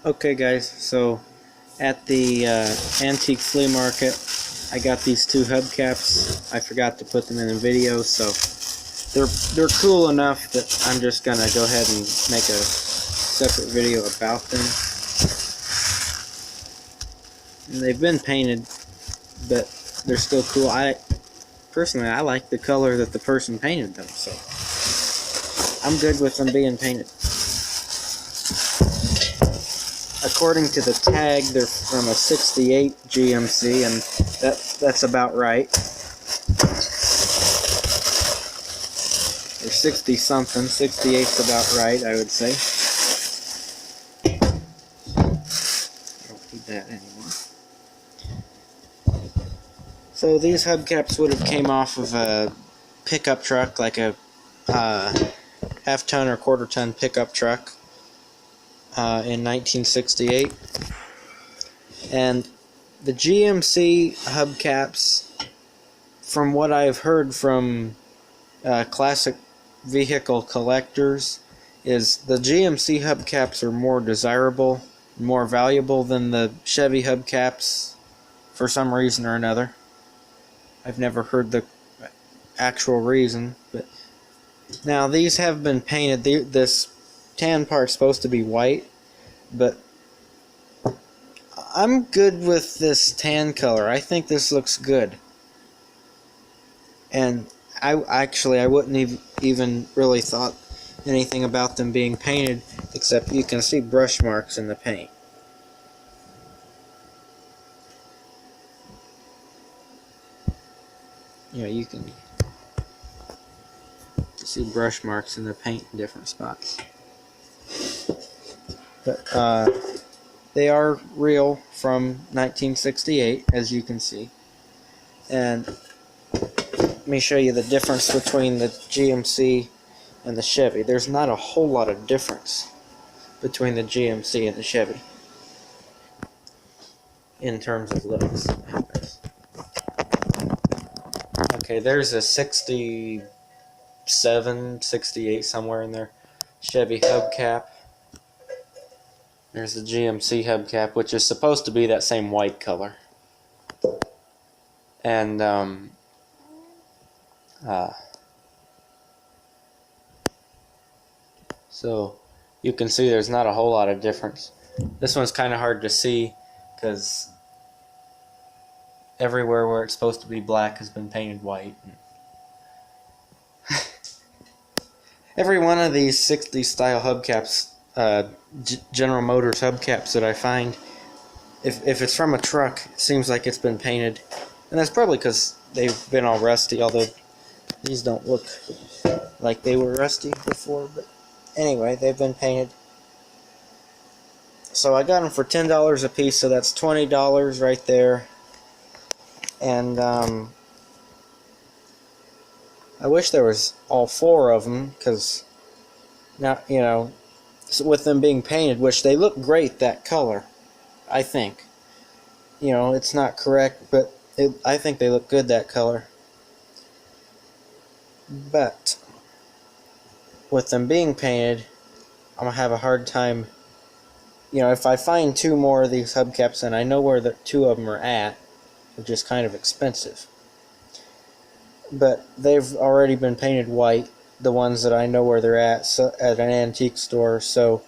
Okay guys, so at the antique flea market I got these two hubcaps. I forgot to put them in the video, so they're cool enough that I'm just gonna go ahead and make a separate video about them. And they've been painted, but they're still cool. Personally I like the color that the person painted them, so I'm good with them being painted. According to the tag, they're from a 68 GMC, and that's about right. They're 60 something, 68's about right, I would say. I don't need that anymore. So these hubcaps would have came off of a pickup truck, like a half-ton or quarter-ton pickup truck. In 1968, and the GMC hubcaps, from what I've heard from classic vehicle collectors, is the GMC hubcaps are more desirable, more valuable than the Chevy hubcaps for some reason or another. I've never heard the actual reason, but now these have been painted. This tan part's supposed to be white, but I'm good with this tan color. I think this looks good, and I wouldn't even really thought anything about them being painted, except you can see brush marks in the paint. You know, you can see brush marks in the paint in different spots. But they are real from 1968, as you can see. And let me show you the difference between the GMC and the Chevy. There's not a whole lot of difference between the GMC and the Chevy in terms of looks. Okay, there's a 67, 68, somewhere in there, Chevy hubcap. There's the GMC hubcap, which is supposed to be that same white color. And so you can see there's not a whole lot of difference. This one's kind of hard to see because everywhere where it's supposed to be black has been painted white. Every one of these 60s style hubcaps, General Motors hubcaps that I find, if it's from a truck, it seems like it's been painted, and that's probably because they've been all rusty, although these don't look like they were rusty before. But anyway, they've been painted. So I got them for $10 a piece, so that's $20 right there. And I wish there was all four of them, because now, you know, with them being painted, which they look great, that color, I think. You know, it's not correct, but I think they look good, that color. But with them being painted, I'm going to have a hard time. You know, if I find two more of these hubcaps, and I know where the two of them are at, which is kind of expensive. But they've already been painted white, the ones that I know where they're at, so at an antique store, so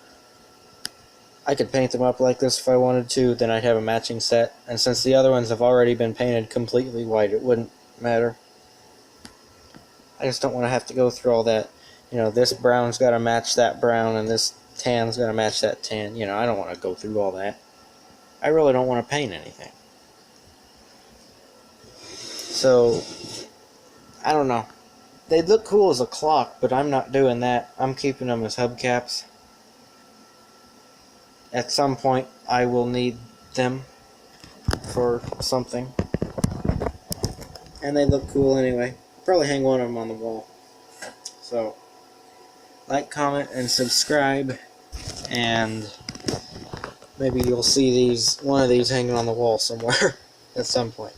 I could paint them up like this if I wanted to, then I'd have a matching set. And since the other ones have already been painted completely white, it wouldn't matter. I just don't want to have to go through all that. You know, this brown's got to match that brown, and this tan's got to match that tan. You know, I don't want to go through all that. I really don't want to paint anything. So, I don't know. They'd look cool as a clock, but I'm not doing that. I'm keeping them as hubcaps. At some point, I will need them for something. And they look cool anyway. Probably hang one of them on the wall. So, like, comment, and subscribe. And maybe you'll see one of these hanging on the wall somewhere at some point.